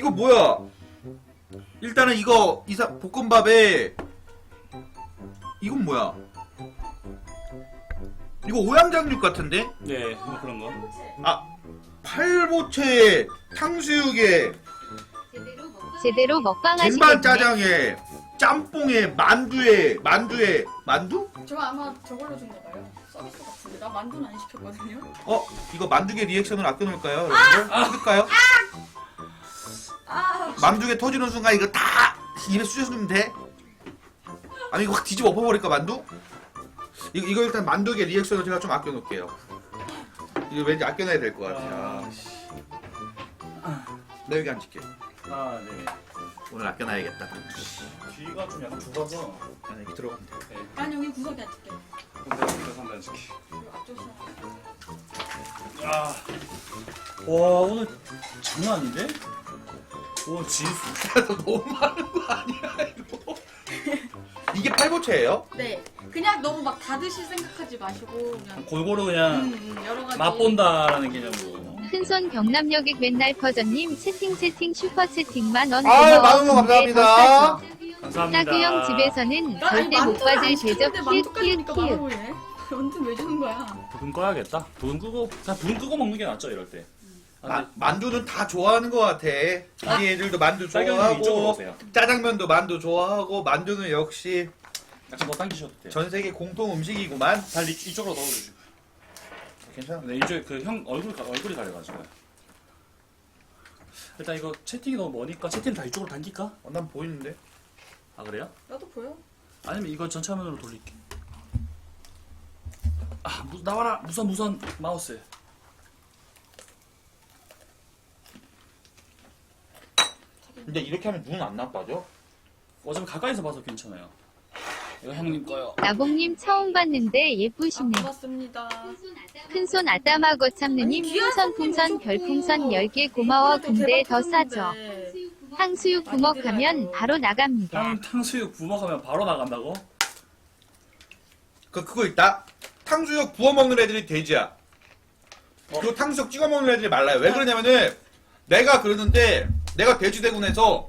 이거 뭐야? 일단은 이거 볶음밥에 이건 뭐야? 이거 오양장육 같은데? 네, 뭐 그런 거. 아, 팔보채 탕수육에 제대로 먹방하시겠네. 쟁반 짜장에 짬뽕에 만두? 저 아마 저걸로 준 거봐요. 서비스 같은데 나 만두는 안 시켰거든요. 이거 만두개 리액션을 아껴놓을까요? 여러분들? 찍을까요? 만두개 터지는 순간 이거 다 입에 쑤셔주면 돼? 아니 이거 확 뒤집어 엎어버릴까 만두? 이거 일단 만두개 리액션을 제가 좀 아껴놓을게요. 이거 왠지 아껴놔야 될 것 같아요. 나 여기 앉을게. 아, 네. 오늘 아껴놔야겠다. 뒤가 좀 약간 좁아서. 여기 들어가면 돼. 네. 난 여기 구석에 앉을게. 내가 뒤에서 한번 해줄게. 앞조심. 아. 와, 오늘 장난 아닌데? 오, 지수. 너 너무 많은 거 아니야 이거? 이게 팔보채예요? 네. 그냥 너무 막 다 드실 생각하지 마시고 그냥 골고루 그냥 여러 가지 맛본다라는 개념으로. 큰손 경남여객 맨날 퍼져님 채팅 슈퍼 채팅 만원 아, 만원 감사합니다. 감사합니다. 따규형 집에서는 나 아니, 절대 못 만두를 안 받을 대접 시켰는데 만두까지 하니까 많아 키읔키읔키읔. 보이네. 완전 왜 주는 거야? 불 꺼야겠다. 불 끄고 그냥 불 끄고 먹는 게 낫죠 이럴 때. 만두는 다 좋아하는 것 같아. 우리 애들도 만두 딸기는 이쪽으로 좋아하고 오세요. 짜장면도 만두 좋아하고 만두는 역시 약간 더 당기셔도 돼요. 전 세계 공통 음식이구만. 달리 이쪽으로 넣어주시고. 괜찮아? 네, 이쪽에 그 형 얼굴이 가려가지고. 일단 이거 채팅이 너무 머니까 채팅 다 이쪽으로 당길까? 난 보이는데. 아 그래요? 나도 보여. 아니면 이거 전체 화면으로 돌릴게. 아 나와라 무선 마우스. 근데 이렇게 하면 눈 안 나빠져? 어차피 가까이서 봐서 괜찮아요. 이거 형님 거요. 나봉님 처음 봤는데 예쁘시네. 고맙습니다. 큰손 아따마고 참느님 풍선 별풍선 10개 고마워. 근데 더 싸죠. 탕수육 구먹하면 바로 나갑니다. 탕수육 부먹하면 바로 나간다고? 그거 있다. 탕수육 부어 먹는 애들이 돼지야. 그리고 탕수육 찍어 먹는 애들이 말라요. 왜 그러냐면은 내가 그러는데 내가 돼지대군에서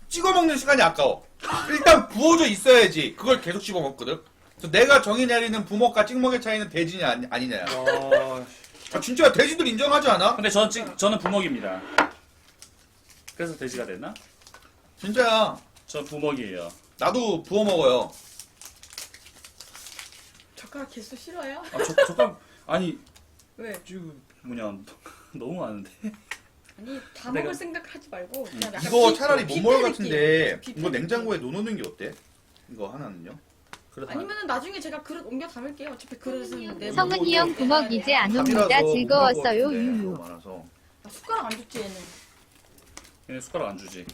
찍어 먹는 시간이 아까워. 일단 부어져 있어야지. 그걸 계속 씹어 먹거든. 그래서 내가 정의 내리는 부먹과 찍먹의 차이는 돼지냐 아니냐. 아, 진짜 돼지들 인정하지 않아? 근데 저는 부먹입니다. 그래서 돼지가 됐나? 진짜야. 저 부먹이에요. 나도 부어 먹어요. 젓가락 개수 싫어요? 잠깐 아니 왜? 지금 뭐냐 너무 많은데. 아니 다 내가- 먹을 생각하지 말고 그냥 약간 이거 비- 차라리 뷔페 모멀 느낌. 같은데 뷔페 이거 느낌. 냉장고에 넣어놓는 게 어때? 이거 하나는요? 그래도 아니면은 나중에 제가 그릇 옮겨 담을게요. 어차피 그릇은 내 성은이 형 구먹 이제 안 옵니다. 밥이라서 즐거웠어요. 먹을 것 같은데, 유유. 너무 많아서. 아, 숟가락 안 줬지 얘는. 얘네 숟가락 안 주지.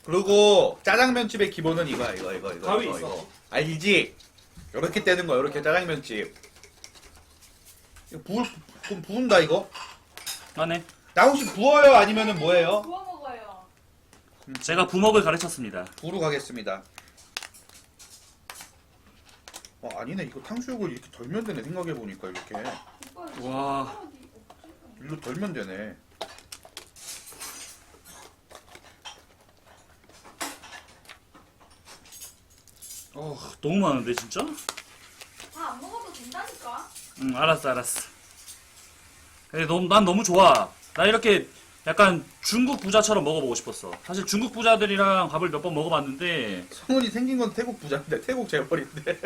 그리고 짜장면집의 기본은 이거야 이거 가위 이거, 있어. 이거. 알지? 요렇게 떼는 거야 요렇게 짜장면집. 이거 좀 부은다 이거? 안에 나 혹시 부어요 아니면은 뭐예요? 구워 먹어요. 제가 부먹을 가르쳤습니다. 부로 가겠습니다. 아니네 이거 탕수육을 이렇게 덜면 되네 생각해보니까 이렇게 와. 일로 덜면 되네. 너무 많은데 진짜? 다 안 먹어도 된다니까. 응 알았어. 근데 난 너무 좋아. 나 이렇게 약간 중국 부자처럼 먹어보고 싶었어. 사실 중국 부자들이랑 밥을 몇 번 먹어봤는데 성훈이 생긴 건 태국 부자인데 태국 재벌인데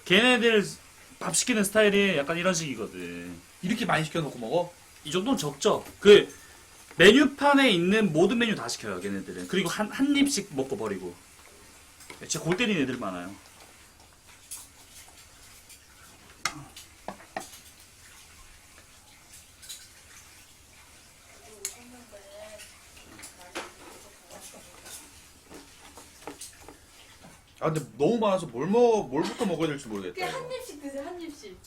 걔네들 밥 시키는 스타일이 약간 이런 식이거든. 이렇게 많이 시켜놓고 먹어? 이 정도는 적죠. 그 메뉴판에 있는 모든 메뉴 다 시켜요 걔네들은. 그리고 한 입씩 먹고 버리고. 진짜 골 때리는 애들 많아요. 아 근데 너무 많아서 뭘부터 먹어야 될지 모르겠다. 그냥 이거. 한 입씩 드세요. 한 입씩.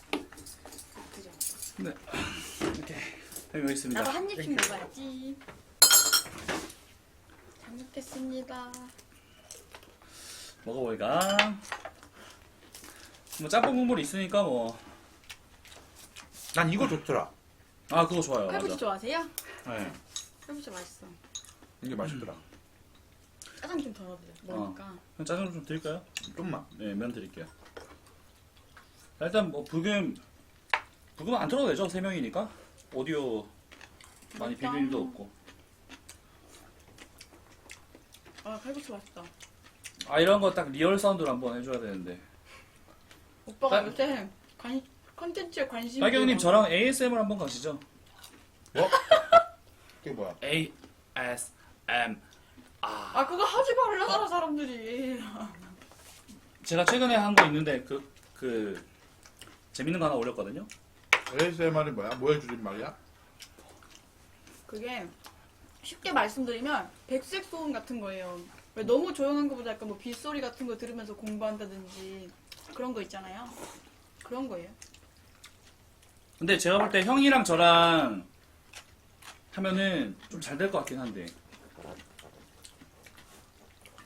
그죠? 네. 이렇게 해보겠습니다. 나도 한 입씩 먹어야지. 잘 먹겠습니다. 먹어볼까? 뭐 짬뽕 국물이 있으니까 뭐. 난 이거 좋더라. 아 그거 좋아요. 칼국수 맞아. 좋아하세요? 네. 칼국수 맛있어. 이게 맛있더라. 짜장 좀 덜어드려. 먹으니까. 그럼 짜장 좀 드릴까요? 좀만. 네, 면 드릴게요. 일단 뭐 부금 안 틀어도 되죠? 3명이니까 오디오 많이 일단- 비빌 일도 없고. 아 칼국수 맛있다. 아 이런 거 딱 리얼 사운드로 한번 해줘야 되는데. 오빠가 딸- 요새 컨텐츠에 관심이 딸경님 많아. 저랑 ASMR 한번 가시죠. 뭐? 그게 뭐야? ASM. 아 그거 하지 말라잖아 사람들이. 제가 최근에 한 거 있는데 그 재밌는 거 하나 올렸거든요. ASMR이 뭐야? 뭐 해주는 말이야? 그게 쉽게 말씀드리면 백색 소음 같은 거예요. 왜 너무 조용한 것보다 약간 뭐 빗소리 같은 거 들으면서 공부한다든지 그런 거 있잖아요. 그런 거예요. 근데 제가 볼 때 형이랑 저랑 하면은 좀 잘 될 것 같긴 한데.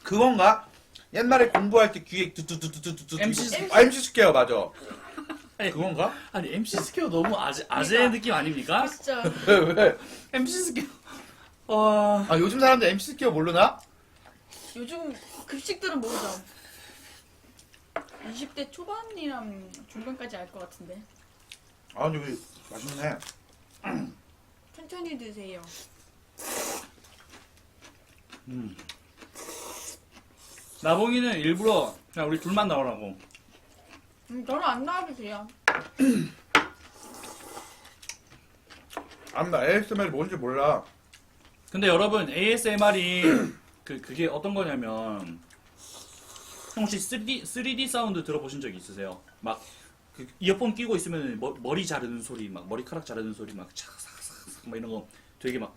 그건가? 옛날에 공부할 때 귀에 두두두두두두 MC MC 스퀘어 맞아. 아니, 그건가? 아니 MC 스퀘어 너무 아재 느낌 아닙니까? 아, 진짜 왜? MC 스퀘어. 와. 아 요즘 사람들 MC 스퀘어 모르나? 요즘 급식들은 모르죠. 20대 초반이랑 중반까지 알 것 같은데. 아 근데 우리 맛있네. 천천히 드세요. 나봉이는 일부러 그냥 우리 둘만 나오라고. 저는 안 나와도 돼요. 나 ASMR이 뭔지 몰라. 근데 여러분 ASMR이 그게 어떤 거냐면 혹시 3D 사운드 들어보신 적 있으세요? 막 그 이어폰 끼고 있으면 머리 자르는 소리, 막 머리카락 자르는 소리, 막 차삭삭삭 막 이런 거 되게 막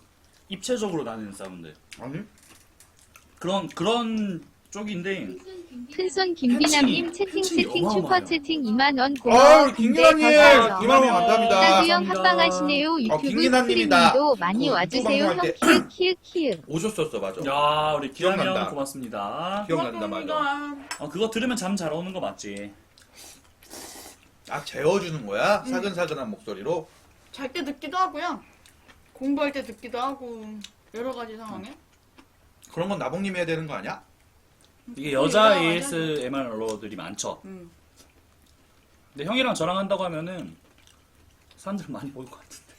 입체적으로 나는 사운드. 아니? 그런 쪽인데 큰손 김비남님 채팅 슈퍼 채팅 2만원 아 고마워. 우리 근데 김기란님 더 사줘. 2만원 감사합니다. 따두형 합방하시네요. 유튜브 김기란님이다. 스트리밍도 많이 그 와주세요. 방송할 형 때. 키읔 키읔 키읔. 오셨었어 맞아. 야 우리 기ram이 형 기억난다. 고맙습니다. 기억난다 맞아. 고맙습니다. 그거 들으면 잠 잘 오는 거 맞지? 아 재워주는 거야? 사근사근한 목소리로? 잘 때 듣기도 하고요. 공부할 때 듣기도 하고 여러 가지 상황에. 그런 건 나봉님이 해야 되는 거 아니야? 이게 여자 여자가 ASMR러들이 많죠. 음. 근데 형이랑 저랑 한다고 하면은 사람들 많이 보일 것 같은데.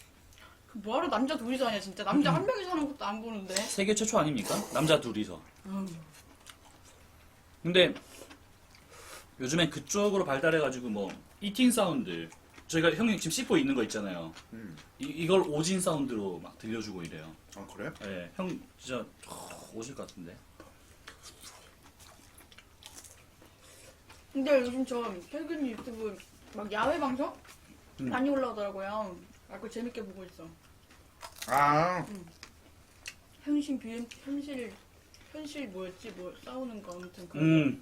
그 뭐하러 남자 둘이서 하냐 진짜. 남자 한 명이서 하는 것도 안 보는데. 세계 최초 아닙니까? 남자 둘이서. 음. 근데 요즘엔 그쪽으로 발달해가지고 뭐 이팅 사운드 저희가 형님 지금 씹고 있는 거 있잖아요. 이걸 오진 사운드로 막 들려주고 이래요. 아 그래? 네, 형 진짜 오실 것 같은데. 근데 요즘 저 최근 유튜브 막 야외 방송 많이 올라오더라고요. 아, 그거 재밌게 보고 있어. 아 현실 뭐였지? 뭐 싸우는 거 아무튼 그런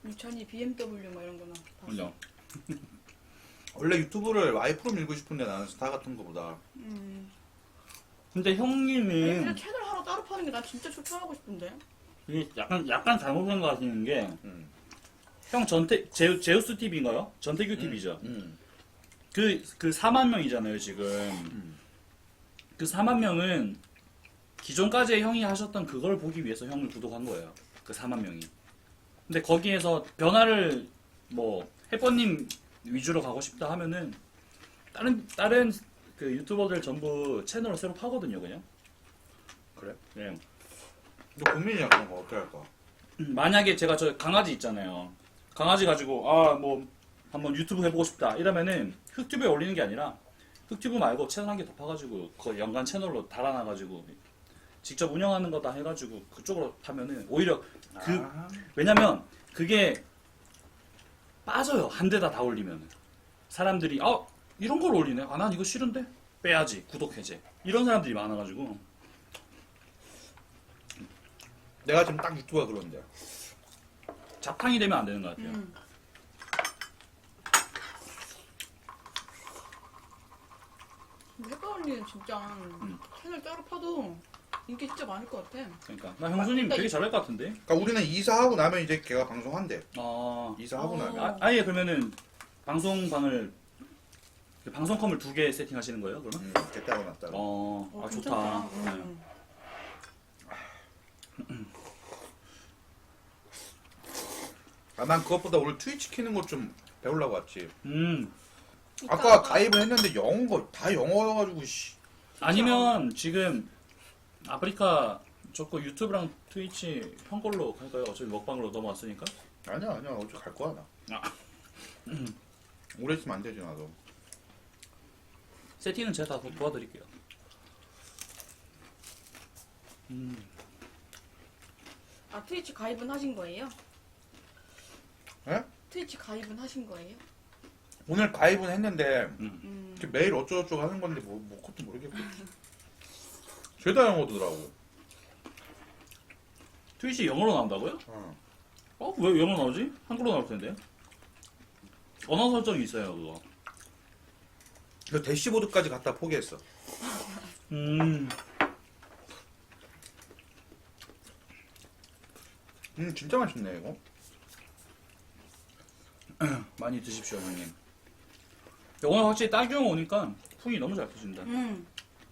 거. 유찬이 BMW 뭐 이런 거나 봤어. 그죠. 원래 유튜브를 와이프로 밀고 싶은데 나는 스타 같은 거보다 근데 근데 형님은 채널 하나 따로 파는 게 난 진짜 추천하고 싶은데. 이게 약간 잘못 생각하시는 게 음. 형 제우스 TV인가요? 전태규 TV죠. 음. 그 4만 명이잖아요 지금. 그 4만 명은 기존까지 형이 하셨던 그걸 보기 위해서 형을 구독한 거예요. 그 4만 명이. 근데 거기에서 변화를 뭐 해퍼님 위주로 가고 싶다 하면은 다른 그 유튜버들 전부 채널을 새로 파거든요 그냥. 그래? 네. 너 고민이야 그런 거 어떻게 할까? 만약에 제가 저 강아지 있잖아요. 강아지 가지고 뭐 한번 유튜브 해보고 싶다 이러면은 흑튜브에 올리는 게 아니라 흑튜브 말고 채널 한 개 더 파가지고 그 연간 채널로 달아놔가지고 직접 운영하는 거다 해가지고 그쪽으로 파면은 오히려 왜냐면 그게 빠져요. 한 대다 다 올리면 사람들이 이런 걸 올리네. 난 이거 싫은데 빼야지 구독 해제 이런 사람들이 많아가지고. 내가 지금 딱 유튜브가 그런데 자탕이 되면 안 되는 것 같아요. 해가 언니는 진짜 채널 따로 파도 인기 진짜 많을 것 같아. 그러니까 나 형수님 되게 잘할 것 같은데. 그러니까 우리는 이사하고 나면 이제 걔가 방송한대. 아 이사하고 나면 어. 아예 그러면은 방송방을 방송컴을 2개 세팅하시는 거예요, 그러면? 됐다고 놨다가. 아, 괜찮다. 좋다. 네. 아, 난 그것보다 오늘 트위치 키는 거 좀 배우려고 왔지. 이따가 아까 가입을 했는데 다 영어여가지고 씨. 아니면 지금 아프리카 저거 유튜브랑 트위치 형 걸로 할까요? 어차피 먹방으로 넘어왔으니까. 아니야 어차피 갈 거야 나. 아. 오래 있으면 안 되지 나도. 세팅은 제가 다 도와드릴게요. 아 트위치 가입은 하신 거예요? 예? 트위치 가입은 하신 거예요? 오늘 가입은 했는데 음. 매일 어쩌고저쩌고 하는 건데 뭐 그것도 모르겠고. 죄다 영어더라고. 트위치 영어로 나온다고요? 왜 영어로 나오지? 한글로 나올 텐데. 언어 설정이 있어요, 그거. 그 대시보드까지 갖다 포기했어. 진짜 맛있네 이거. 많이 드십시오, 형님. 오늘 확실히 딸기용 오니까 풍이 너무 잘 터진다.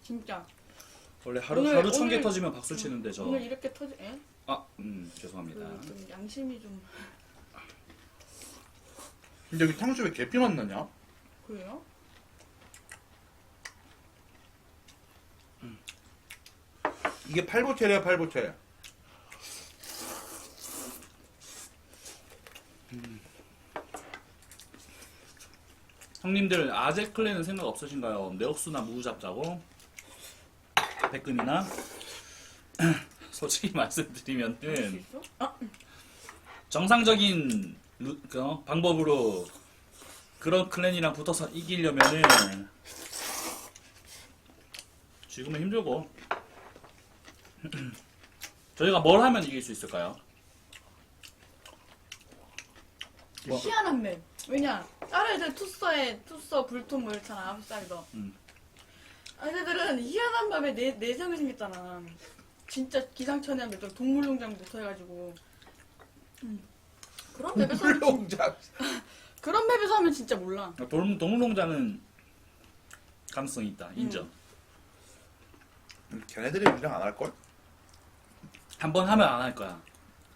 진짜. 원래 하루 오늘- 1000개 오늘- 터지면 박수 치는데 저. 오늘 이렇게 터지? 예? 죄송합니다. 좀 양심이 좀 근데 여기 탕수에 왜 계피 맛 나냐? 그래요? 이게 팔보채래야 팔보채. 형님들 아제클레는 생각 없으신가요? 내옥수나 무우 잡자고? 백금이나? 솔직히 할 수 말씀드리면은 있어? 아, 정상적인 방법으로 그런 클랜이랑 붙어서 이기려면은 지금은 힘들고 저희가 뭘 하면 이길 수 있을까요? 뭐? 희한한 맵. 왜냐? 다른 애들 투서 불통 뭐 이렇잖아. 9살도. 애들은 희한한 맵에 내성이 생겼잖아. 진짜 기상천외한 맵. 동물농장부터 해가지고. 그런 맵에서 하면 물렁장. 그런 맵에서 하면 진짜 몰라. 동물농장은 가능성이 있다. 인정. 걔네들이 우리랑 안 할 걸? 한번 하면 안 할 거야.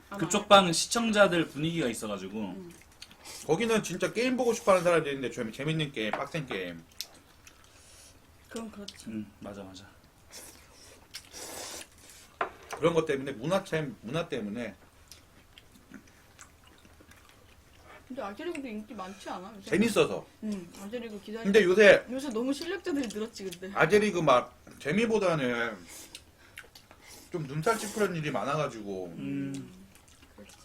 아마. 그쪽 방 시청자들 분위기가 있어가지고 거기는 진짜 게임 보고 싶어하는 사람들이 있는데 좀 재밌는 게임, 빡센 게임. 그건 그렇지. 맞아. 그런 것 때문에 문화 때문에 근데 아제리그도 인기 많지 않아? 요새? 재밌어서. 아제리그 기다리. 근데 요새 요새 너무 실력자들이 늘었지 근데. 아제리그 막 재미보다는 좀 눈살 찌푸리는 일이 많아가지고 그렇지.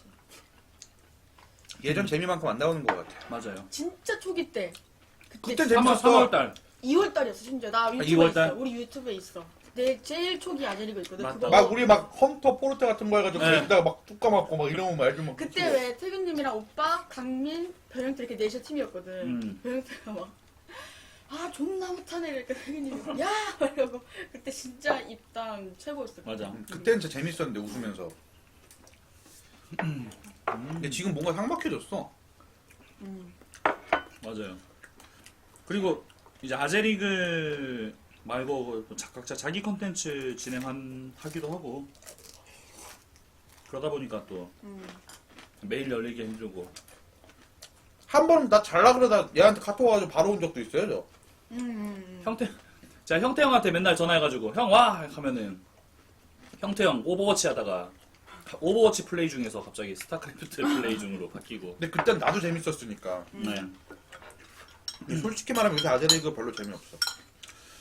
예전 재미만큼 안 나오는 것 같아. 맞아요. 진짜 초기 때. 그때 그때 진짜 3월달 2월달이었어 심지어. 나 유튜브에 2월 있어. 달? 우리 유튜브에 있어. 내 제일 초기 아제리그 있거든. 맞다. 그거 막 우리 막 헌터 포르테 같은 거 해가지고 네. 거기다가 막 뚝 까먹고 막 이러면 막 애들 막 그때 왜 태균님이랑 오빠, 강민, 변형태 이렇게 넷이 팀이었거든. 음. 변형태가 막 존나 못하네 이렇게 태균님이 야 이러고 그때 진짜 입담 최고였어. 맞아. 그때는 진짜 재밌었는데 웃으면서. 근데 지금 뭔가 삭막해졌어. 맞아요. 그리고 이제 아제리그 말고 또 각자 자기 컨텐츠 진행하기도 하고 그러다 보니까 또 매일 열리기 힘들고. 한 번 나 잘라 그러다 얘한테 카톡 와가지고 바로 온 적도 있어요. 저. 제가 형태 형한테 맨날 전화해가지고 형 와 하면은 형태 형 오버워치 하다가 오버워치 플레이 중에서 갑자기 스타크래프트 플레이 중으로 바뀌고. 근데 그땐 나도 재밌었으니까. 네. 근데 솔직히 말하면 요새 아제리그 별로 재미없어.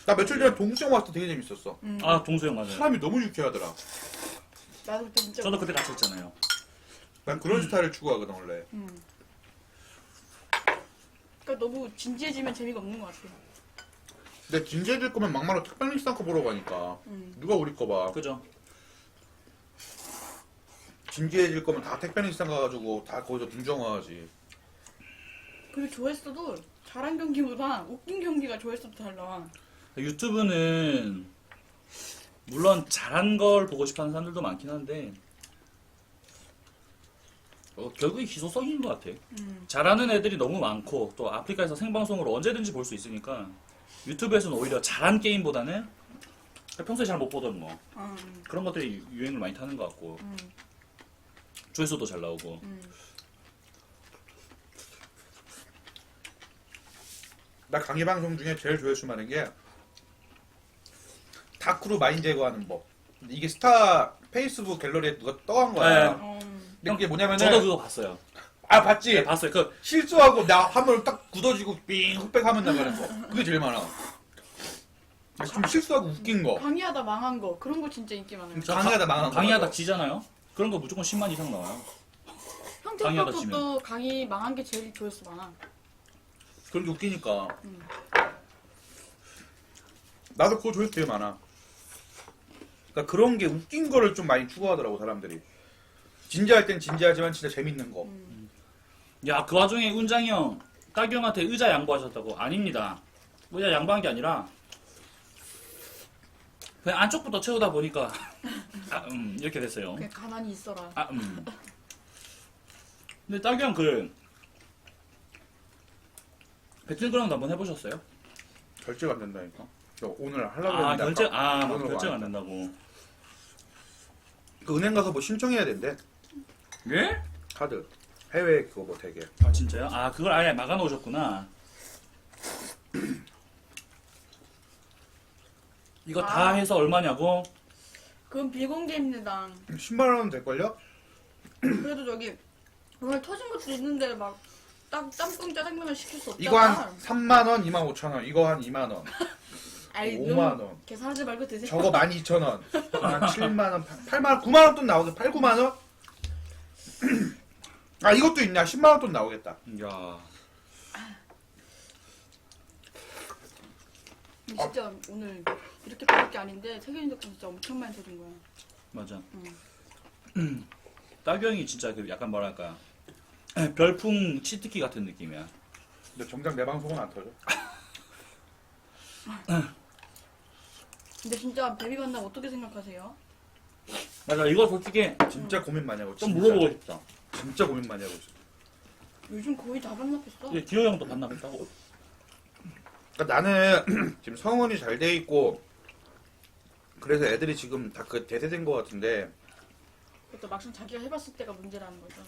나 며칠 전에 동수형 왔을 때 되게 재밌었어. 아 동수 형 맞아요. 사람이 너무 유쾌하더라. 나도 그때 진짜. 저도 그때 같이 했잖아요. 난 그런 스타일을 추구하거든 원래. 그러니까 너무 진지해지면 재미가 없는 것 같아. 근데 진지해질 거면 막말로 특별리스상커 보러 가니까 누가 우리 거 봐. 그죠? 진지해질 거면 다 택배니스상 가가지고 다 거기서 눈정화하지. 그리고 조회수도 잘한 경기보다 웃긴 경기가 조회수도 달라. 유튜브는 물론 잘한 걸 보고 싶어하는 사람들도 많긴 한데 결국에 희소성인 것 같아. 잘하는 애들이 너무 많고 또 아프리카에서 생방송으로 언제든지 볼 수 있으니까 유튜브에서는 오히려 잘한 게임보다는 평소에 잘 못 보던 거 그런 것들이 유행을 많이 타는 것 같고 조회수도 잘 나오고. 나 강의 방송 중에 제일 조회수 많은 게 다크로 마인 제거하는 법. 이게 스타 페이스북 갤러리에 누가 떠한 거야. 네. 근데 그게 뭐냐면은 저도 그거 봤어요. 아 봤지? 네, 봤어요. 그 실수하고 나 화물 딱 굳어지고 삥 흑백하면 나가는 거. 그게 제일 많아. 좀 실수하고 웃긴 거. 강의하다 망한 거 그런 거 진짜 인기 많아요. 강의하다 망한 거. 강의하다 지잖아요. 그런 거 무조건 10만 이상 나와요. 강의하다 형태파도 강의 망한 게 제일 조회수 많아. 그런 게 웃기니까. 나도 그거 조회수 되게 많아. 그러니까 그런 게 웃긴 거를 좀 많이 추구하더라고 사람들이. 진지할 땐 진지하지만 진짜 재밌는 거. 야, 그 와중에 운장이 형 따기 형한테 의자 양보하셨다고. 아닙니다. 의자 양보한 게 아니라 그냥 안쪽부터 채우다 보니까 이렇게 됐어요. 그냥 가만히 있어라. 근데 따기 형 그 배틀그라운드 한번 해보셨어요? 결제가 안 된다니까. 저 오늘 하려고 아, 했는데 오늘 결제가 와. 안 된다고. 그 은행 가서 뭐 신청해야 된대. 예? 카드. 해외 그거 뭐 되게. 아, 진짜요? 아, 그걸 아예 막아놓으셨구나. 이거 다 해서 얼마냐고? 그건 비공개입니다. 10만 원 될걸요? 그래도 저기 오늘 터진 것도 있는데 막 짬뽕 짜장면을 시킬 수 없잖아. 이거 한 3만 원, 2만 5천 원. 이거 한 2만 원. 아이, 5만 너무 원. 계산하지 말고 드세요. 저거 12,000원. 한 7만 원, 8만 원, 9만 원 돈 나오게 8, 9만 원? 아 이것도 있냐? 10만 원 돈 나오겠다. 야, 진짜 오늘 이렇게 받을 게 아닌데 태균이 덕분에 진짜 엄청 많이 터진 거야. 맞아. 따기 형이 진짜 그 약간 뭐랄까 별풍 치트키 같은 느낌이야. 근데 정작 내 방송은 안 터져. 근데 진짜 데뷔 만나면 어떻게 생각하세요? 맞아, 이거 솔직히 진짜 고민 많이 하고 있어. 좀 물어보고 싶다. 진짜 고민 많이 하고 있어. 요즘 거의 다 반납했어. 이게 기호 형도 반납했다고? 그러니까 나는 지금 성원이 잘 돼 있고 그래서 애들이 지금 다 그 대세된 것 같은데 그것도 막상 자기가 해봤을 때가 문제라는 거죠.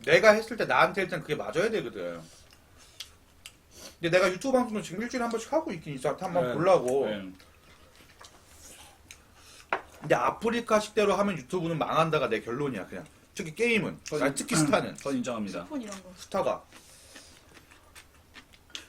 내가 했을 때 나한테 일단 그게 맞아야 되거든. 근데 내가 유튜브 방송도 지금 일주일에 한 번씩 하고 있긴 있어. 한번 네. 보려고. 네. 근데 아프리카식대로 하면 유튜브는 망한다가 내 결론이야 그냥. 특히 게임은. 아니, 특히 스타는. 그건 인정합니다. 폰 이런 거. 스타가.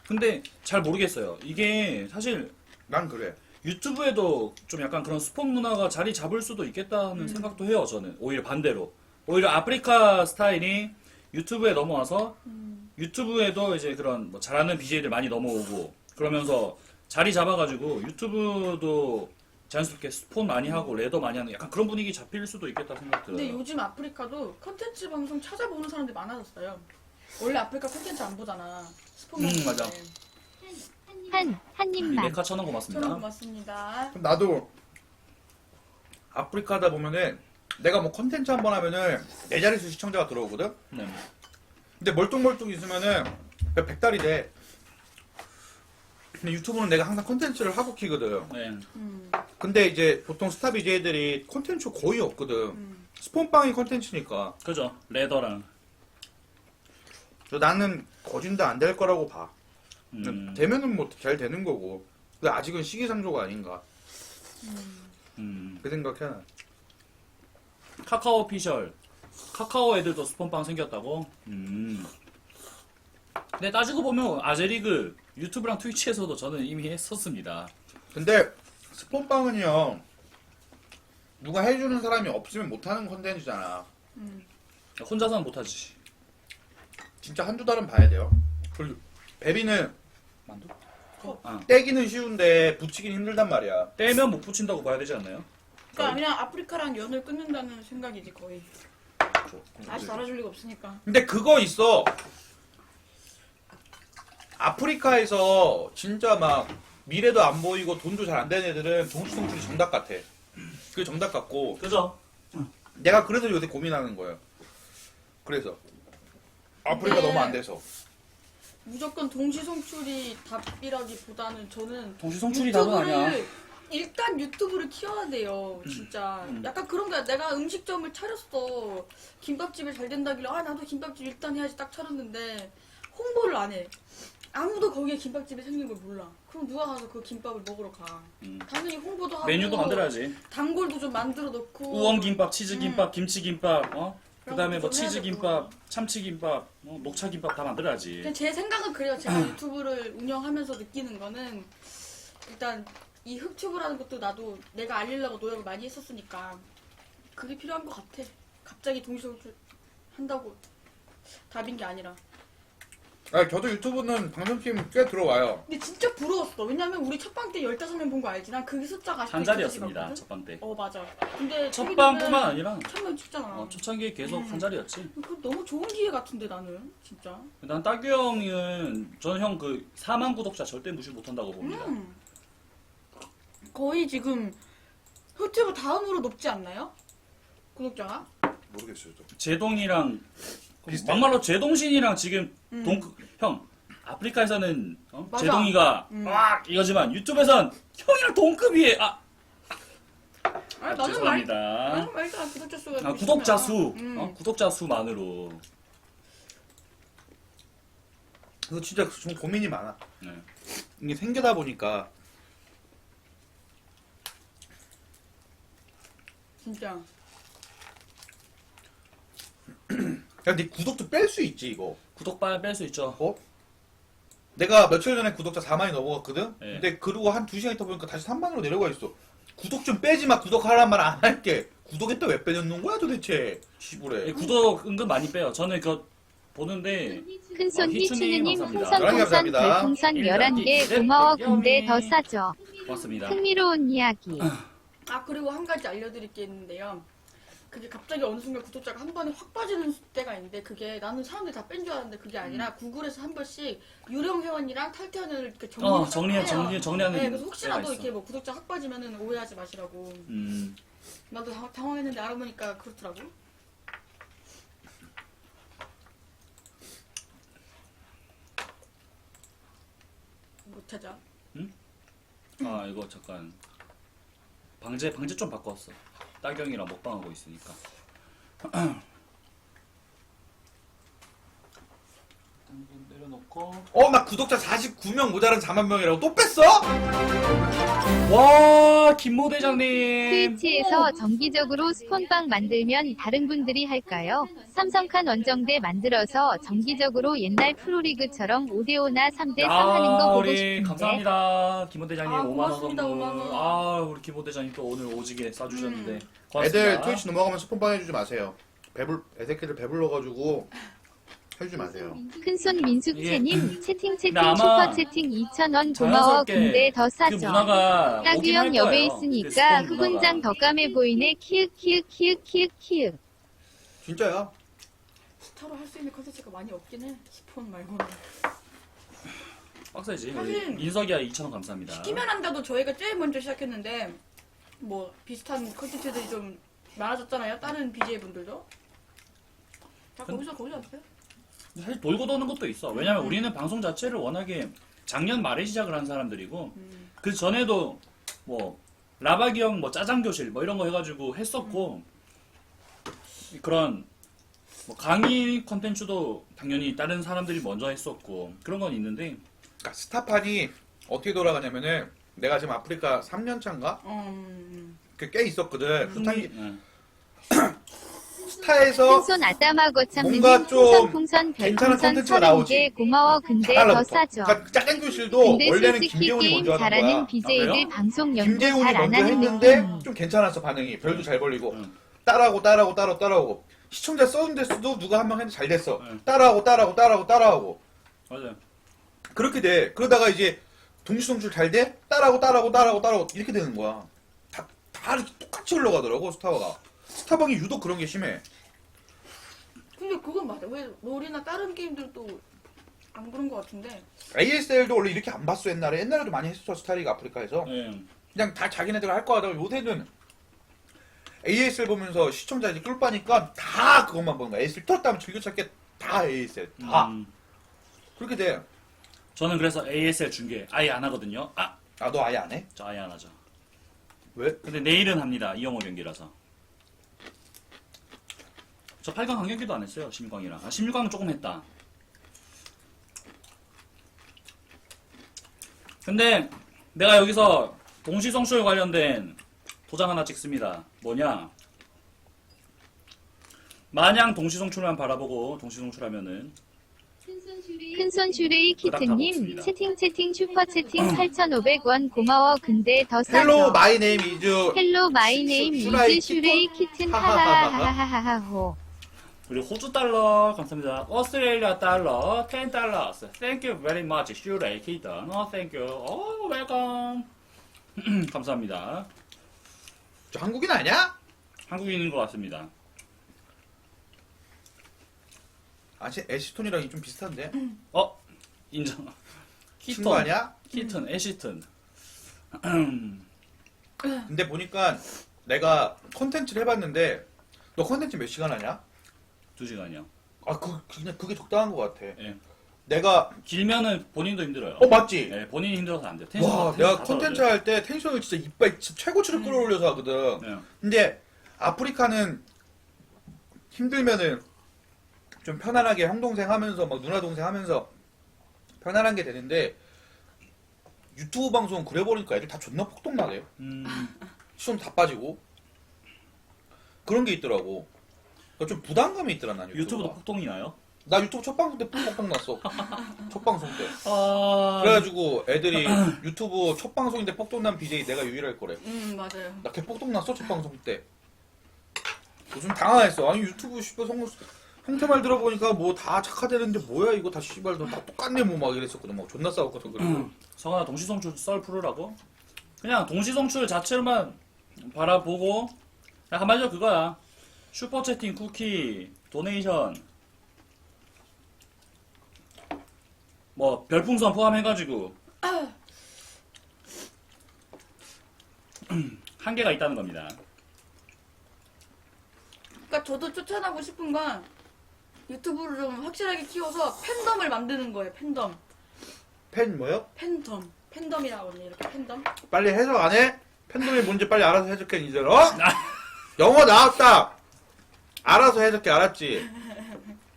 근데 잘 모르겠어요. 이게 사실 난 그래. 유튜브에도 좀 약간 그런 스폰 문화가 자리 잡을 수도 있겠다는 생각도 해요. 저는 오히려 반대로. 오히려 아프리카 스타일이 유튜브에 넘어와서 유튜브에도 이제 그런 뭐 잘하는 BJ들 많이 넘어오고 그러면서 자리 잡아가지고 유튜브도 자연스럽게 스폰 많이 하고 레더 많이 하는 약간 그런 분위기 잡힐 수도 있겠다 생각 들어요. 근데 요즘 아프리카도 컨텐츠 방송 찾아보는 사람들이 많아졌어요. 원래 아프리카 컨텐츠 안 보잖아. 스폰 맞아. 한 입만. 메카 1,000원 고맙습니다. 저는 고맙습니다. 그럼 나도 아프리카 하다 보면은 내가 뭐 컨텐츠 한 번 하면은 내 자릿수 시청자가 들어오거든? 네. 근데 멀뚱멀뚱 있으면은 100달이 돼. 근데 유튜브는 내가 항상 컨텐츠를 하고 키거든. 네. 근데 이제 보통 스타 BJ들이 컨텐츠 거의 없거든. 스폰빵이 컨텐츠니까. 그죠. 레더랑. 그래서 나는 거진다 안 될 거라고 봐. 음. 되면은 뭐 잘 되는 거고. 근데 아직은 시기상조가 아닌가. 그 생각해. 카카오 피셜. 카카오 애들도 스폰빵 생겼다고? 근데 따지고 보면 아재리그 유튜브랑 트위치에서도 저는 이미 했었습니다. 근데 스폰빵은요. 누가 해주는 사람이 없으면 못하는 컨텐츠잖아. 혼자서는 못하지. 진짜 한두 달은 봐야 돼요. 그리고 베비는 만두? 떼기는 쉬운데 붙이긴 힘들단 말이야. 떼면 못 붙인다고 봐야 되지 않나요? 그러니까 그냥 아프리카랑 연을 끊는다는 생각이지 거의. 다시 달아줄 리가 없으니까. 근데 그거 있어. 아프리카에서 진짜 막 미래도 안 보이고 돈도 잘 안 되는 애들은 동수동출이 정답 같아. 그게 정답 같고 그죠? 내가 그래서 요새 고민하는 거예요. 그래서 아프리카 네. 너무 안 돼서. 무조건 동시 송출이 답이라기보다는 저는 동시 송출이 답은 아니야. 일단 유튜브를 키워야 돼요. 진짜 약간 그런 거야. 내가 음식점을 차렸어. 김밥집이 잘 된다길래 아 나도 김밥집 일단 해야지 딱 차렸는데 홍보를 안 해. 아무도 거기에 김밥집이 생긴 걸 몰라. 그럼 누가 가서 그 김밥을 먹으러 가. 당연히 홍보도 하고 메뉴도 만들어야지. 단골도 좀 만들어 놓고 우엉김밥, 치즈김밥, 김치김밥, 그다음에 뭐 그런 것도 좀 해야 치즈김밥, 참치김밥, 녹차김밥 다 만들어야지. 그냥 제 생각은 그래요. 제가 유튜브를 운영하면서 느끼는 거는 일단 이 흑튜브라는 것도 나도 내가 알리려고 노력을 많이 했었으니까 그게 필요한 것 같아. 갑자기 동시송출 한다고 답인 게 아니라. 아, 저도 유튜브는 방송팀 꽤 들어와요. 근데 진짜 부러웠어. 왜냐면 우리 첫방 때 15명 본 거 알지? 난 그게 숫자가 아직도 한 자리였습니다. 잊혀지거든? 첫방 때. 맞아. 근데 첫방뿐만 아니라 1000명 찍잖아. 초창기에 계속 한 자리였지. 그거 너무 좋은 기회 같은데 나는 진짜. 난 따규 형은 저는 형 그 4만 구독자 절대 무시 못한다고 봅니다. 거의 지금 흑튜브 다음으로 높지 않나요? 구독자가? 모르겠어요. 또. 제동이랑 비슷해. 막말로 제동신이랑 지금 형 아프리카에서는 맞아. 제동이가 막 이거지만 유튜브에선 형이랑 동급이에 아니, 나는 죄송합니다. 나는 말도 안 구독자 수가 구독자 수 있으면. 구독자 수만으로 그거 진짜 좀 고민이 많아. 네. 이게 생겨다 보니까 진짜. 그냥 네 구독도 뺄 수 있지 이거. 구독 뺄 수 있죠. 내가 며칠 전에 구독자 4만이 넘어갔거든? 네. 근데 그러고 한 2시간 있다 보니까 다시 3만으로 내려가 있어. 구독 좀 빼지 마. 구독하란 말 안 할게. 구독했다 왜 빼놓는 거야 도대체. 시부래. 구독 은근 많이 빼요. 저는 그거 보는데 큰손 희춘님 희춘우님 감사합니다. 풍선 감사합니다. 별풍선 일단 11개 고마워. 근데 더 싸죠. 고맙습니다. 흥미로운 이야기. 그리고 한 가지 알려드릴 게 있는데요. 그게 갑자기 어느 순간 구독자가 한 번에 확 빠지는 때가 있는데 그게 나는 사람들이 다 뺀 줄 알았는데 그게 아니라 구글에서 한 번씩 유령 회원이랑 탈퇴원을 이렇게 정리하는 네, 그래서 혹시라도 때가 있어. 이렇게 뭐 구독자 확 빠지면은 오해하지 마시라고. 나도 당황했는데 알아보니까 그렇더라고. 못 찾아. 이거 잠깐 방제 좀 바꿨어. 따경이랑 먹방하고 있으니까. 내려놓고. 나 구독자 49명 모자란 4만 명이라고 또 뺐어? 와, 김모 대장님. 트위치에서 정기적으로 스폰빵 만들면 다른 분들이 할까요? 삼성칸 원정대 만들어서 정기적으로 옛날 프로리그처럼 5대5나 3대3 하는 거 보고 우리 싶은데. 감사합니다. 김모 대장님 5만 원 고맙습니다, 선물. 5만 원. 우리 김모 대장님 또 오늘 오지게 싸주셨는데. 애들 고맙습니다. 트위치 넘어가면 스폰빵 해주지 마세요. 애새끼들 배불러가지고 해주지 마세요. 큰손 민숙채님 채팅 근데 아마 슈퍼채팅 2,000원 고마워. 자연스럽게 근데 더 그 싸죠. 문화가 오긴 할 따규형 옆에 거예요. 있으니까 그 스폰 후군장 문화가. 더 까매 보이네. 키읔. 진짜야. 스타로 할 수 있는 컨텐츠가 많이 없긴 해. 스폰 말고는. 빡세지. 사실 민석이야 2,000원 감사합니다. 시키면 한다도 저희가 제일 먼저 시작했는데 뭐 비슷한 컨텐츠들이 좀 많아졌잖아요. 다른 BJ 분들도. 자 거기서 하세요. 사실 돌고 도는 것도 있어. 왜냐면 우리는 방송 자체를 워낙에 작년 말에 시작을 한 사람들이고 그 전에도 뭐 라바기 형 뭐 짜장교실 뭐 이런 거 해가지고 했었고 그런 뭐 강의 컨텐츠도 당연히 다른 사람들이 먼저 했었고 그런 건 있는데 그러니까 스타판이 어떻게 돌아가냐면은 내가 지금 아프리카 3년 차인가? 꽤 있었거든. 스타에서 큰손 아따마고 참느님 뭔가 좀 풍선 괜찮은 별풍선 콘텐츠가 나오지. 30개 고마워. 근데 더 잘하려고. 싸죠. 그러니까 짜장교실도 근데 원래는 솔직히 김재훈이 게임 먼저 하는 잘하는 거야. BJ들 그래요? 방송 연구 김재훈이 잘 안 먼저 하는 했는데 느낌. 좀 괜찮았어 반응이. 별도 잘 벌리고 응. 따라오고 시청자 써준 데서도 누가 한 명 했는데 잘 됐어. 응. 따라오고 맞아요. 그렇게 돼. 그러다가 이제 동시송출 잘 돼? 따라오고 이렇게 되는 거야. 다 이렇게 똑같이 흘러가더라고 스타방이 유독 그런 게 심해. 근데 그건 맞아. 왜 롤이나 다른 게임들도 안 그런 것 같은데. ASL도 원래 이렇게 안 봤어 옛날에도 많이 했었어 스타리그 아프리카에서. 네. 그냥 다 자기네들 할 거 하다가 요새는 ASL 보면서 시청자들이 꿀 빠니까 다 그것만 보는 거야. ASL 틀었다 하면 즐겨찾기 다 ASL. 다. 그렇게 돼. 저는 그래서 ASL 중계 아예 안 하거든요. 아, 아, 너 아예 안 해? 저 아예 안 하죠. 왜? 근데 내일은 합니다. 이영호 경기라서. 저 8강 한 경기도 안 했어요. 16강이랑. 아, 16강은 조금 했다. 근데 내가 여기서 동시성출 관련된 도장 하나 찍습니다. 뭐냐? 마냥 동시성출만 바라보고 동시성출하면은 큰손 슈레이 키트님 없습니다. 채팅 슈퍼 채팅 8,500원 고마워. 근데 더 싸죠. 헬로 마이 네임 이즈 헬로 마이 네임 슈라이 이즈 슈레이 키튼 하하하하. 하하하하하호. 그리고 호주 달러 감사합니다. 오스트레일리아 달러 10달러. Thank you very much. 슈레이 키든. Thank you. 웰컴. 감사합니다. 저 한국인 아니야? 한국인인 것 같습니다. 아시 애시톤이랑 좀 비슷한데. 인정. 친구 아니야? 키튼, 애시튼. 근데 보니까 내가 컨텐츠를 해봤는데 너 컨텐츠 몇 시간 하냐? 2시간이요. 아, 그냥 그게 적당한 것 같아. 예. 내가 길면은 본인도 힘들어요. 맞지? 예, 본인이 힘들어서 안 돼요. 와, 내가 컨텐츠 할 때 텐션을 진짜 이빨 진짜 최고치를 끌어올려서 하거든. 네. 근데 아프리카는 힘들면은 좀 편안하게 형 동생 하면서 막 누나 동생 하면서 편안한 게 되는데 유튜브 방송은 그래 버리니까 애들 다 존나 폭동나대요. 시험 다 빠지고 그런 게 있더라고. 그러니까 좀 부담감이 있더라 난 유튜브도 유튜브가. 폭동이 나요? 나 유튜브 첫 방송 때 폭동 났어. 첫 방송 때. 아, 그래가지고 애들이 유튜브 첫 방송인데 폭동 난 BJ 내가 유일할 거래. 맞아요. 나 걔 폭동 났어 첫 방송 때. 좀 당황했어. 아니 유튜브 씨발 형태 말 들어보니까 뭐 다 착화되는데 뭐야 이거 다 씨발 다 똑같네 뭐 막 이랬었거든. 막 존나 싸웠거든. 그리고 성환아 동시성출 썰 풀으라고? 그냥 동시성출 자체로만 바라보고 그냥 한마디로 그거야. 슈퍼채팅, 쿠키, 도네이션 뭐 별풍선 포함해가지고 한계가 있다는 겁니다. 그러니까 저도 추천하고 싶은 건 유튜브를 좀 확실하게 키워서 팬덤을 만드는 거예요. 팬덤. 팬 뭐요? 팬덤이라고 하거든요. 이렇게 팬덤. 빨리 해석 안 해? 팬덤이 뭔지 빨리 알아서 해석해 이제. 어? 영어 나왔다. 알아서 해석해 알았지?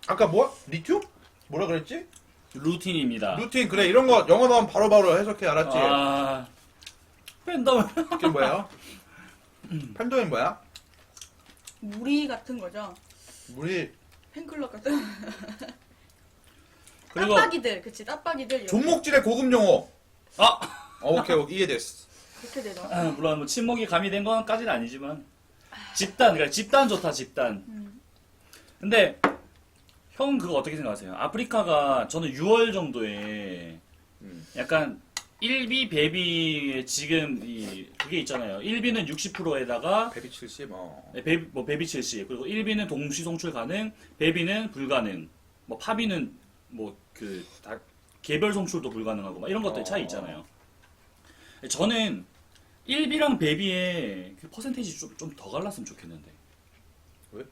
아까 뭐? 리튜? 뭐라 그랬지? 루틴입니다. 루틴 그래 이런 거 영어 나오면 바로바로 해석해 알았지? 아, 팬덤. 그게 뭐예요? 팬덤이 뭐야? 무리 같은 거죠. 우리 팬클럽 같은. 그리고 따빠기들, 그치? 따빠기들. 이렇게. 존목질의 고급 용어. 아, 오케이 이해됐어. 그렇게 되죠. 물론 뭐 친목이 가미된 건까지는 아니지만 집단, 그러니까 집단 좋다 집단. 근데 형 그거 어떻게 생각하세요? 아프리카가 저는 6월 정도에 약간 1비 베비의 지금 그게 있잖아요. 1비는 60%에다가 베비 70 베비 70 그리고 1비는 동시송출 가능, 베비는 불가능, 뭐 파비는 뭐 다 개별 송출도 불가능하고 막 이런 것들 차이 있잖아요. 저는 1비랑 베비의 그 퍼센테이지 좀 더 갈랐으면 좋겠는데. 왜?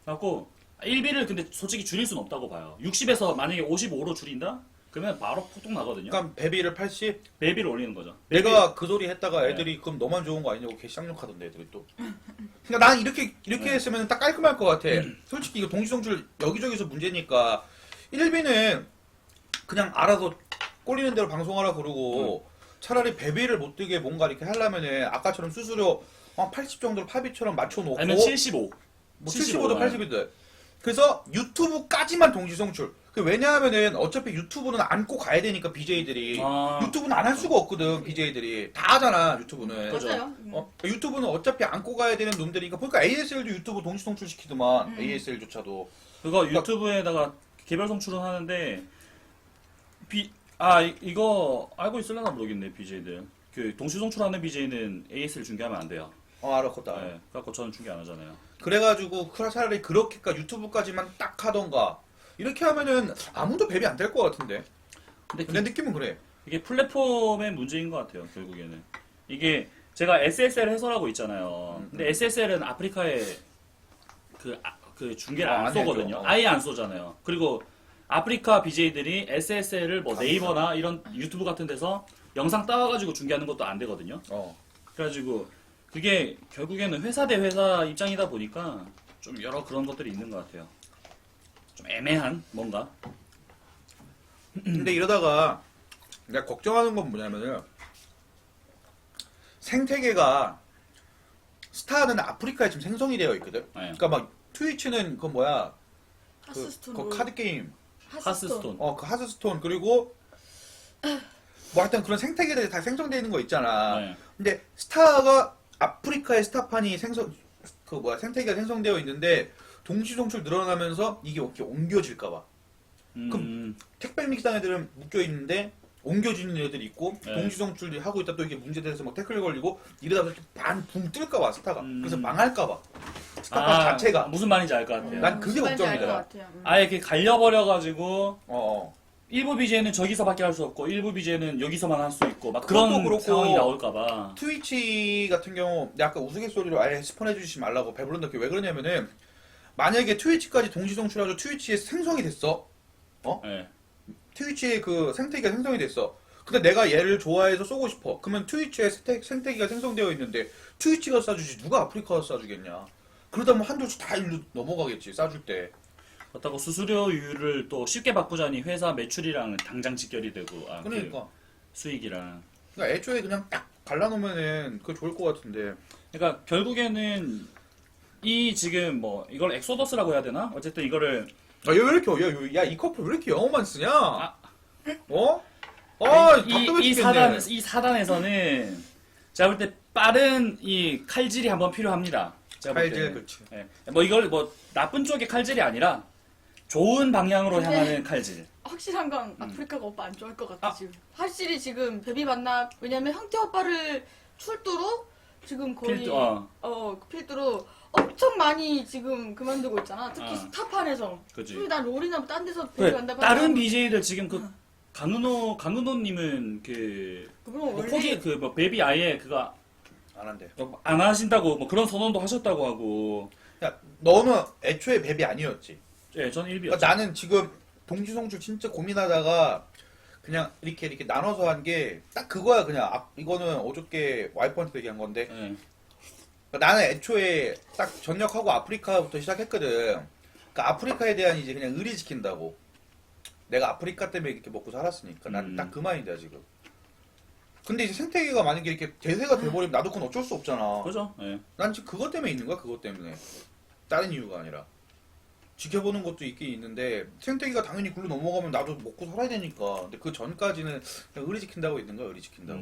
갖고 1비를 근데 솔직히 줄일 수는 없다고 봐요. 60에서 만약에 55로 줄인다? 그러면 바로 폭동 나거든요. 그러니까 베비를 80? 베비를 올리는 거죠. 내가 그 소리 했다가 애들이 그럼 너만 좋은 거 아니냐고 개쌍욕하던데 애들이 또. 그러니까 나는 이렇게 했으면 딱 깔끔할 것 같아. 솔직히 이거 동시송출 여기저기서 문제니까 1비는 그냥 알아서 꼴리는 대로 방송하라 그러고 차라리 베비를 못 뜨게 뭔가 이렇게 하려면은 아까처럼 수수료 한 80 정도로 파비처럼 맞춰놓고 아니면 75. 뭐 75도 80이든 그래서 유튜브까지만 동시송출. 왜냐하면은 어차피 유튜브는 안고 가야 되니까 BJ들이 유튜브는 안 할 수가 없거든 BJ들이 다 하잖아 유튜브는. 그죠. 맞아요. 유튜브는 어차피 안고 가야 되는 놈들이니까 보니까 ASL도 유튜브 동시송출 시키더만 ASL조차도. 그거 유튜브에다가 개별 송출은 하는데 이거 알고 있을려나 모르겠네 BJ들. 그 동시 송출하는 BJ는 ASL 중계하면 안 돼요. 알아 그것도 알아. 네, 그래갖고 저는 중계 안 하잖아요. 그래가지고 차라리 그렇게까 유튜브까지만 딱 하던가 이렇게 하면은 아무도 배비 안 될 것 같은데. 근데 내 느낌은 그래. 이게 플랫폼의 문제인 것 같아요 결국에는. 이게 제가 SSL 해설하고 있잖아요. 근데 SSL은 아프리카에 그 중계를 안 안 쏘거든요. 해줘. 아예 안 쏘잖아요. 그리고 아프리카 BJ들이 SSL을 뭐 네이버나 이런 유튜브 같은 데서 영상 따와가지고 중계하는 것도 안 되거든요. 그래가지고 그게 결국에는 회사 대 회사 입장이다 보니까 좀 여러 그런 것들이 있는 것 같아요. 좀 애매한 뭔가. 근데 이러다가 내가 걱정하는 건 뭐냐면은 생태계가 스타는 아프리카에 지금 생성이 되어 있거든. 그러니까 막 트위치는 그 뭐야 하스스톤 그 카드 게임 하스스톤. 그 하스스톤 그리고 뭐 하여튼 그런 생태계들이 다 생성되어 있는 거 있잖아. 네. 근데 스타가 아프리카의 스타판이 생태계가 생성되어 있는데 동시 송출 늘어나면서 이게 이렇게 옮겨질까봐. 택배 믹스한 애들은 묶여 있는데 옮겨지는 애들이 있고 네. 동시 송출 하고 있다 또 이게 문제돼서 막 태클 걸리고 이러다가 반붕 뜰까봐 스타가. 그래서 망할까봐. 스타판 자체가. 무슨 말인지 알 것 같아요. 난 그게 무슨 말인지 걱정이더라. 알것 같아요. 아예 이렇게 갈려버려가지고 어. 일부 BJ는 저기서밖에 할 수 없고 일부 BJ는 여기서만 할 수 있고 막 그것도 그런 그렇고 상황이 나올까봐. 트위치 같은 경우 내가 아까 우스갯소리로 아예 스폰해 주시지 말라고 배부른다 왜 그러냐면은 만약에 트위치까지 동시 송출해서 트위치에 생성이 됐어. 네. 트위치에 그 생태계가 생성이 됐어. 근데 내가 얘를 좋아해서 쏘고 싶어. 그러면 트위치에 생태계가 생성되어 있는데 트위치가 쏴주지 누가 아프리카가 쏴주겠냐. 그러다 보면 한두 다 일로 넘어가겠지 쏴줄 때. 그렇다고 수수료율을 또 쉽게 바꾸자니 회사 매출이랑 당장 직결이 되고 그러니까. 그 수익이랑. 그러니까 애초에 그냥 딱 갈라놓으면은 그거 좋을 것 같은데. 그러니까 결국에는 이 지금 뭐 이걸 엑소더스라고 해야 되나? 어쨌든 이거를 야, 얘 왜 이렇게, 야, 이 커플 왜 이렇게 영어만 쓰냐? 어? 이 사단에서는 제가 볼 때 빠른 이 칼질이 한번 필요합니다. 제가 볼 칼질, 때는. 그치. 예. 뭐 이걸 뭐 나쁜 쪽의 칼질이 아니라 좋은 방향으로 근데- 향하는 칼질. 확실한 건 아프리카가 오빠 안 좋아할 것 같아 지금. 확실히 지금 베비 만나 왜냐면 형태 오빠를 출두로 지금 거의 그 필두로 엄청 많이 지금 그만두고 있잖아. 특히 스타판에서. 그치. 난 롤이나 딴 데서 베비 그래, 만나봐. 다른 BJ들 지금 그 강은호님은 그분 뭐 원래 포기 뭐 베비 아예 그거 안 한대. 안 하신다고 뭐 그런 선언도 하셨다고 하고. 야, 너는 애초에 베비 아니었지? 예, 전 일비였죠. 그러니까 나는 지금 동시송출 진짜 고민하다가 그냥 이렇게 나눠서 한 게 딱 그거야 그냥. 이거는 어저께 와이프한테 얘기한 건데. 예. 그러니까 나는 애초에 딱 전역하고 아프리카부터 시작했거든. 그러니까 아프리카에 대한 이제 그냥 의리 지킨다고. 내가 아프리카 때문에 이렇게 먹고 살았으니까. 난 딱 그 마인드야 지금. 근데 이제 생태계가 만약에 이렇게 대세가 돼버리면 나도 그건 어쩔 수 없잖아. 그죠? 예. 난 지금 그것 때문에 있는 거야, 그것 때문에. 다른 이유가 아니라. 지켜보는 것도 있긴 있는데, 생태계가 당연히 굴러 넘어가면 나도 먹고 살아야 되니까. 근데 그 전까지는 그냥 의리 지킨다고 있는 거야, 의리 지킨다고.